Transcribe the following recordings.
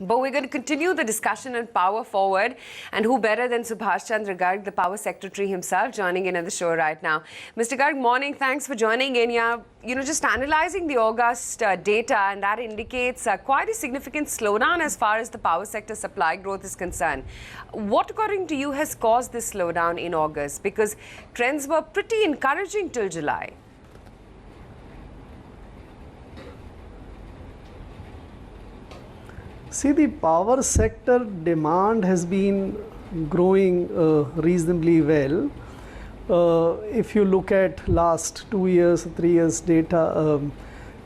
But we're going to continue the discussion on power forward, and who better than Subhash Chandra Garg, the Power Secretary himself, joining in on the show right now. Mr. Garg, morning. Thanks for joining in. Just analyzing the August data, and that indicates quite a significant slowdown as far as the power sector supply growth is concerned. What, according to you, has caused this slowdown in August? Because trends were pretty encouraging till July. See, the power sector demand has been growing reasonably well. If you look at last 2 years, 3 years data,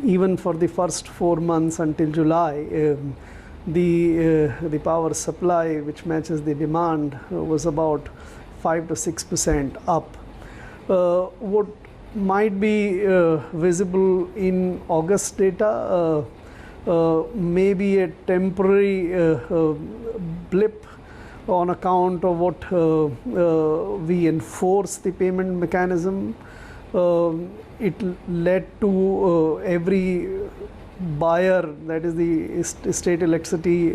even for the first 4 months until July, the power supply, which matches the demand, was about 5 to 6% up. What might be visible in August data maybe a temporary blip on account of what we enforce the payment mechanism. It led to every buyer, that is the state electricity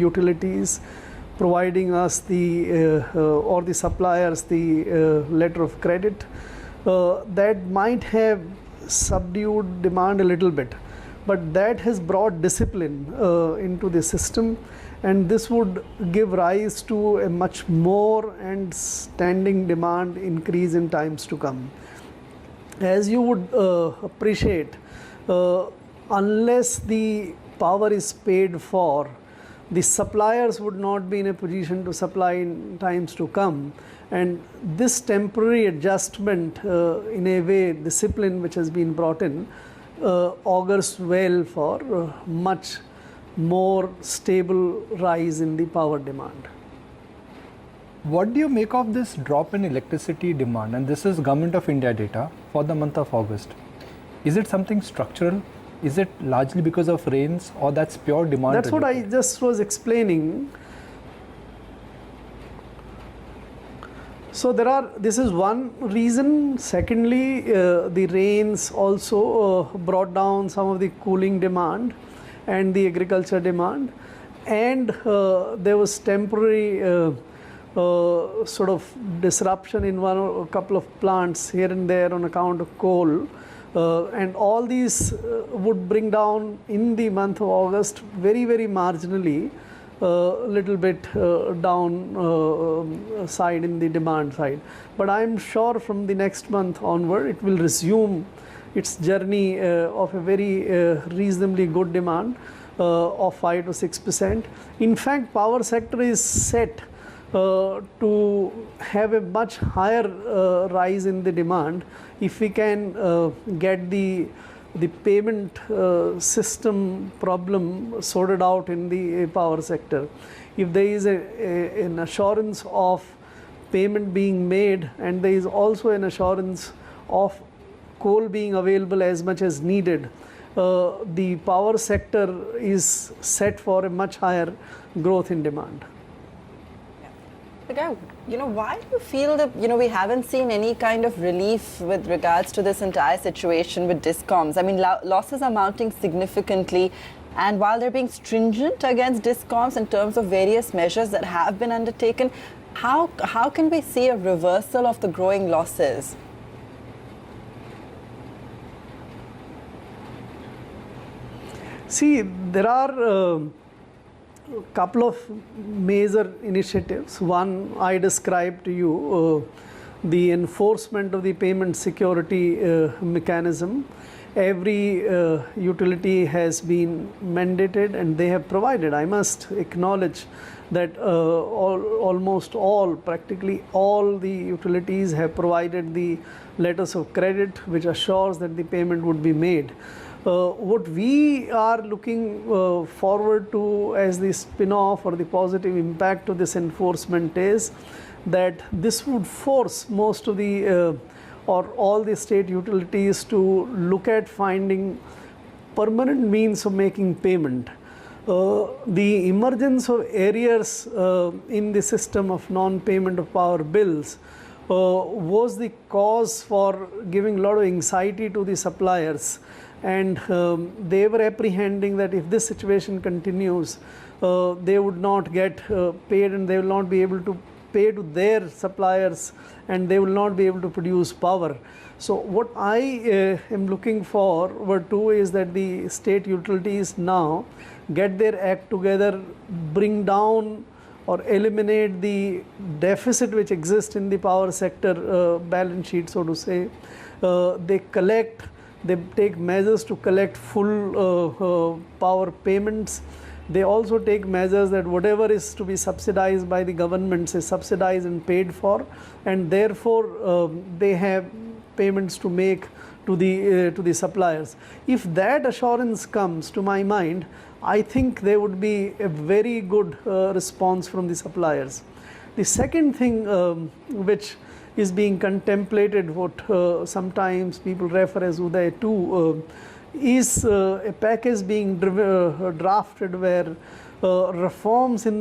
utilities, providing us the or the suppliers the letter of credit. That might have subdued demand a little bit, but that has brought discipline into the system, and this would give rise to a much more and standing demand increase in times to come. As you would appreciate, unless the power is paid for, the suppliers would not be in a position to supply in times to come. And this temporary adjustment, in a way, discipline which has been brought in, augurs well for much more stable rise in the power demand. What do you make of this drop in electricity demand? And this is Government of India data for the month of August. Is it something structural? Is it largely because of rains, or that's pure demand? That's what I just was explaining. So this is one reason. Secondly, the rains also brought down some of the cooling demand and the agriculture demand, and there was temporary sort of disruption in a couple of plants here and there on account of coal, and all these would bring down in the month of August very, very marginally little bit down side in the demand side. But I am sure from the next month onward it will resume its journey of a very reasonably good demand of 5 to 6%. In fact, power sector is set to have a much higher rise in the demand if we can get the payment system problem sorted out in the power sector. If there is an assurance of payment being made, and there is also an assurance of coal being available as much as needed, the power sector is set for a much higher growth in demand. Why do you feel that, we haven't seen any kind of relief with regards to this entire situation with DISCOMs? I mean, losses are mounting significantly, and while they're being stringent against DISCOMs in terms of various measures that have been undertaken, how can we see a reversal of the growing losses? See, there are couple of major initiatives. One I described to you, the enforcement of the payment security mechanism. Every utility has been mandated, and they have provided. I must acknowledge that practically all the utilities have provided the letters of credit which assures that the payment would be made. What we are looking forward to as the spin-off or the positive impact of this enforcement is that this would force most of the or all the state utilities to look at finding permanent means of making payment. The emergence of arrears in the system of non-payment of power bills was the cause for giving a lot of anxiety to the suppliers. and they were apprehending that if this situation continues, they would not get paid, and they will not be able to pay to their suppliers, and they will not be able to produce power. So what I am looking forward to is that the state utilities now get their act together, bring down or eliminate the deficit which exists in the power sector balance sheet, so to say. They take measures to collect full power payments. They also take measures that whatever is to be subsidized by the governments is subsidized and paid for, and therefore they have payments to make to the suppliers. If that assurance comes, to my mind, I think there would be a very good response from the suppliers. The second thing which is being contemplated, what sometimes people refer as Uday 2, is a package being drafted where reforms in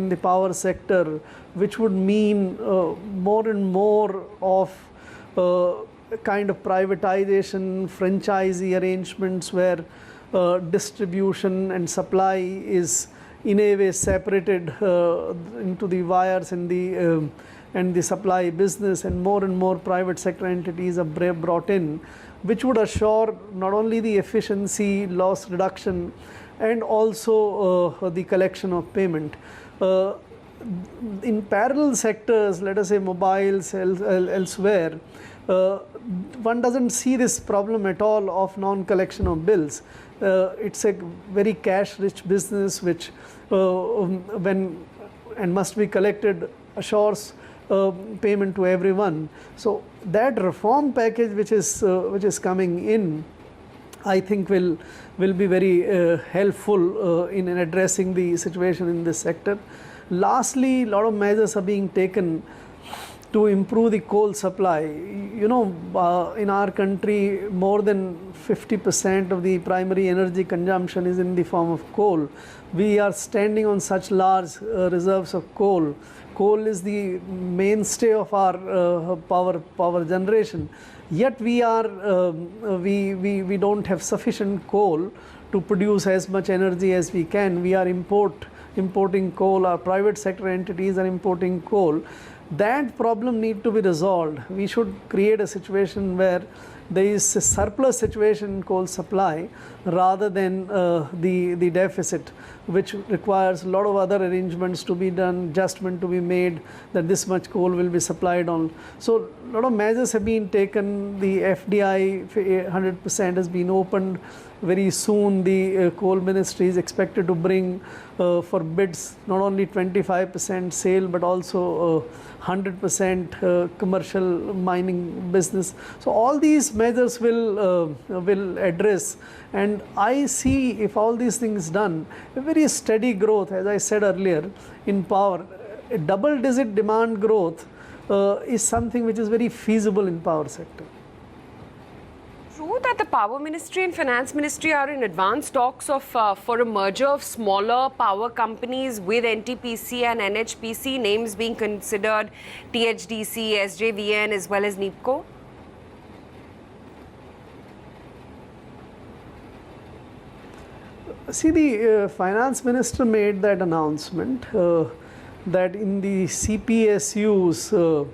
the power sector, which would mean more and more of kind of privatization, franchisee arrangements where distribution and supply is in a way separated into the wires and the supply business, and more private sector entities are brought in, which would assure not only the efficiency, loss reduction, and also the collection of payment. In parallel sectors, let us say mobiles, elsewhere, one doesn't see this problem at all of non-collection of bills. It's a very cash-rich business which, when and must be collected, assures payment to everyone. So that reform package which is coming in, I think will be very helpful in addressing the situation in this sector. Lastly, a lot of measures are being taken to improve the coal supply. You know, in our country, more than 50% of the primary energy consumption is in the form of coal. We are standing on such large reserves of coal. Coal is the mainstay of our power generation. Yet we don't have sufficient coal to produce as much energy as we can. We are importing coal. Our private sector entities are importing coal. That problem needs to be resolved. We should create a situation where there is a surplus situation in coal supply rather than the deficit, which requires a lot of other arrangements to be done, adjustment to be made, that this much coal will be supplied on. So a lot of measures have been taken. The FDI 100% has been opened. Very soon the coal ministry is expected to bring for bids not only 25% sale but also 100% commercial mining business. So all these measures will address, and I see, if all these things done, a very steady growth, as I said earlier, in power. A double-digit demand growth is something which is very feasible in power sector. True that the Power Ministry and Finance Ministry are in advanced talks of for a merger of smaller power companies with NTPC and NHPC, names being considered THDC, SJVN as well as NEEPCO? See, the Finance Minister made that announcement that in the CPSUs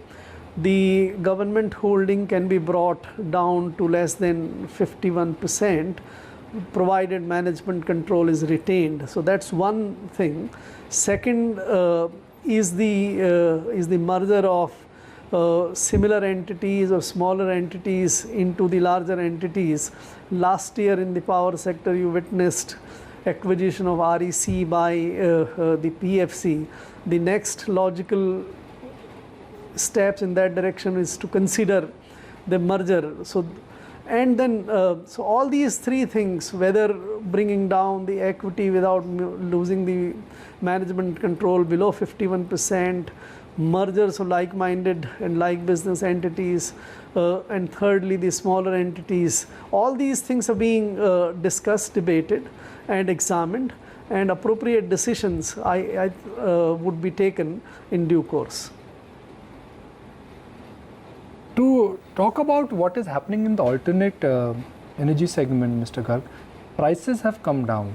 the government holding can be brought down to less than 51%, provided management control is retained. So that's one thing. Second is the merger of similar entities or smaller entities into the larger entities. Last year in the power sector, you witnessed acquisition of REC by the PFC. The next logical steps in that direction is to consider the merger. So all these three things, whether bringing down the equity without losing the management control below 51%, mergers of like-minded and like business entities, and thirdly the smaller entities, all these things are being discussed, debated and examined, and appropriate decisions would be taken in due course. To talk about what is happening in the alternate energy segment, Mr. Garg, prices have come down.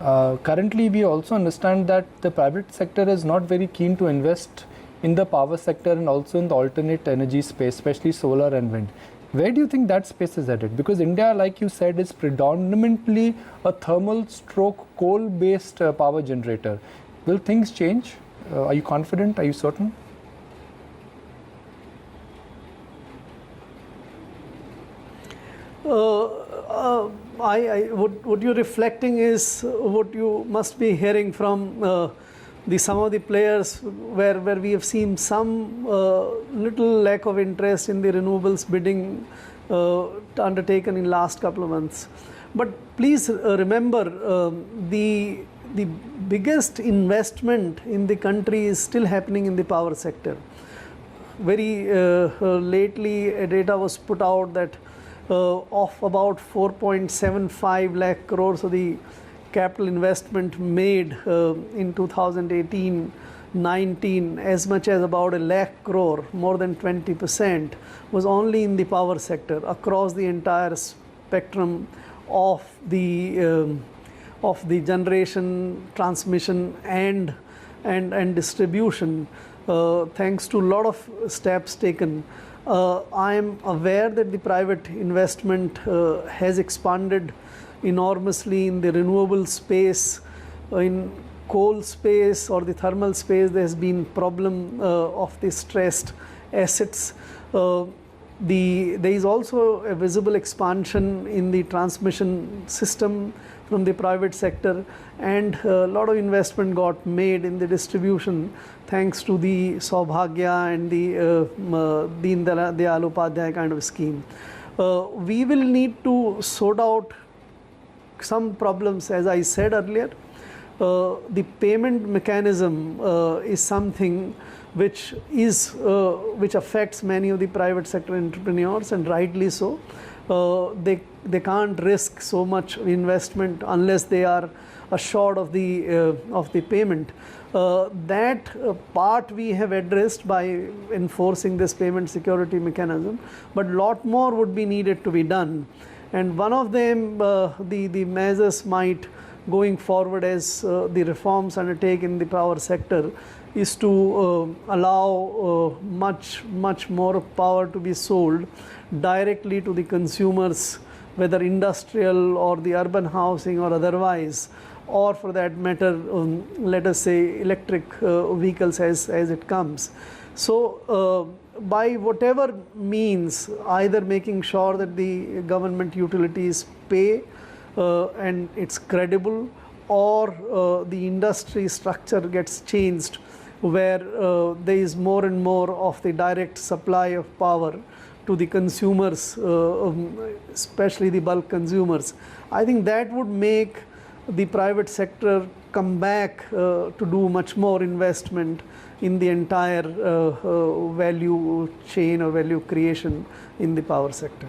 Currently, we also understand that the private sector is not very keen to invest in the power sector and also in the alternate energy space, especially solar and wind. Where do you think that space is headed? Because India, like you said, is predominantly a thermal stroke coal-based power generator. Will things change? Are you confident? Are you certain? What you're reflecting is what you must be hearing from some of the players where we have seen some little lack of interest in the renewables bidding undertaken in last couple of months. But please remember, the biggest investment in the country is still happening in the power sector. Very lately, a data was put out that of about 4.75 lakh crores of the capital investment made in 2018-19, as much as about 1 lakh crore, more than 20%, was only in the power sector across the entire spectrum of the generation, transmission, and distribution. Thanks to a lot of steps taken. I am aware that the private investment has expanded enormously in the renewable space. In coal space or the thermal space, there has been problem of the stressed assets. There is also a visible expansion in the transmission system from the private sector, and a lot of investment got made in the distribution thanks to the Saubhagya and the Deen Dayal Upadhyay kind of scheme. We will need to sort out some problems. As I said earlier, the payment mechanism is something which affects many of the private sector entrepreneurs, and rightly so. They can't risk so much investment unless they are assured of the payment. That part we have addressed by enforcing this payment security mechanism, but lot more would be needed to be done. And one of them, the measures might going forward as the reforms undertake in the power sector, is to allow much more power to be sold directly to the consumers, whether industrial or the urban housing or otherwise, or for that matter, let us say electric vehicles as it comes. So by whatever means, either making sure that the government utilities pay and it's credible, or the industry structure gets changed where there is more and more of the direct supply of power to the consumers, especially the bulk consumers. I think that would make the private sector come back to do much more investment in the entire value chain or value creation in the power sector.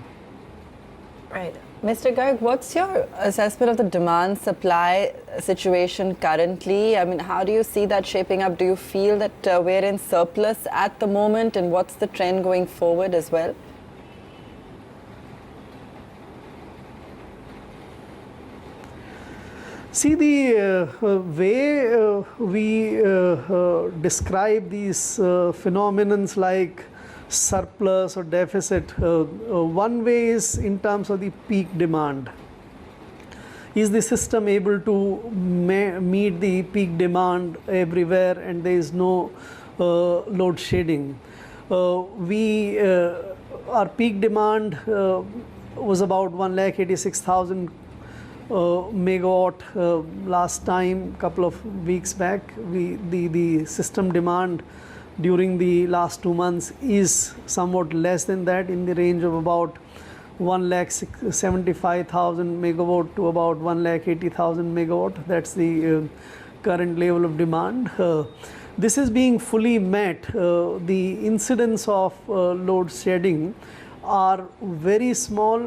Right. Mr. Garg, what's your assessment of the demand-supply situation currently? I mean, how do you see that shaping up? Do you feel that we're in surplus at the moment, and what's the trend going forward as well? See, the way we describe these phenomenons like surplus or deficit, one way is in terms of the peak demand. Is the system able to meet the peak demand everywhere and there is no load shedding? Our peak demand was about 1,86,000 megawatt last time, couple of weeks back. The system demand during the last 2 months is somewhat less than that, in the range of about 1,75,000 megawatt to about 1,80,000 megawatt. That's the current level of demand. This is being fully met. The incidence of load shedding are very small.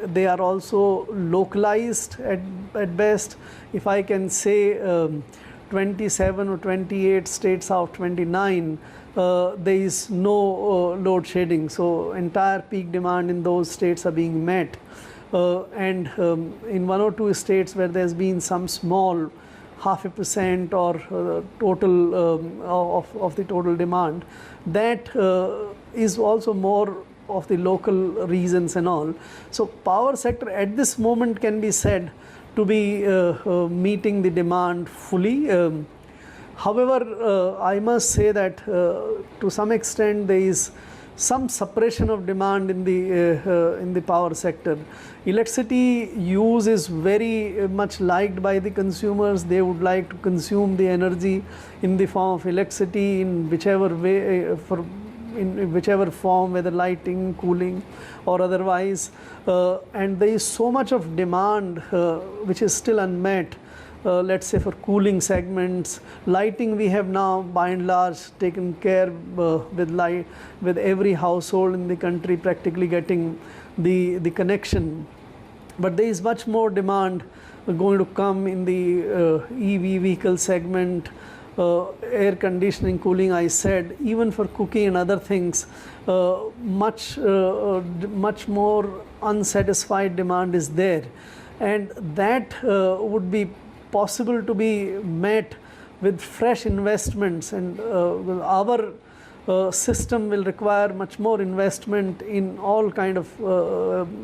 They are also localized at best. If I can say 27 or 28 states out of 29, there is no load shedding. So entire peak demand in those states are being met. and in 1 or 2 states where there's been some small 0.5% or total of the total demand, that is also more of the local reasons and all. So power sector at this moment can be said to be meeting the demand fully. However, I must say that to some extent there is some suppression of demand in the power sector. Electricity use is very much liked by the consumers. They would like to consume the energy in the form of electricity in whichever way, in whichever form, whether lighting, cooling or otherwise, and there is so much of demand which is still unmet. Let's say for cooling segments, lighting we have now by and large taken care with every household in the country practically getting the connection. But there is much more demand going to come in the EV vehicle segment, air conditioning, cooling, I said, even for cooking and other things, much more unsatisfied demand is there, and that would be possible to be met with fresh investments, and our system will require much more investment in all kind of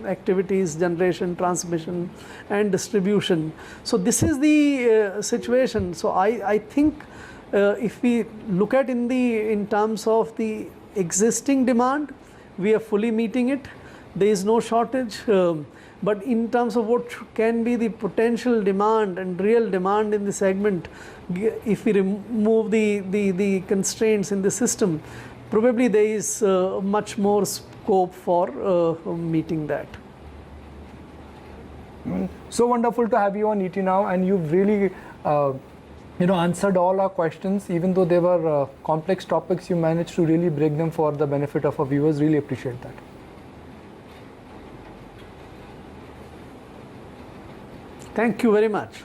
activities, generation, transmission and distribution. So this is the situation. So I think if we look at in terms of the existing demand, we are fully meeting it. There is no shortage. But in terms of what can be the potential demand and real demand in the segment, if we remove the constraints in the system, probably there is much more scope for meeting that. So wonderful to have you on ET Now, and you've really answered all our questions. Even though they were complex topics, you managed to really break them for the benefit of our viewers. Really appreciate that. Thank you very much.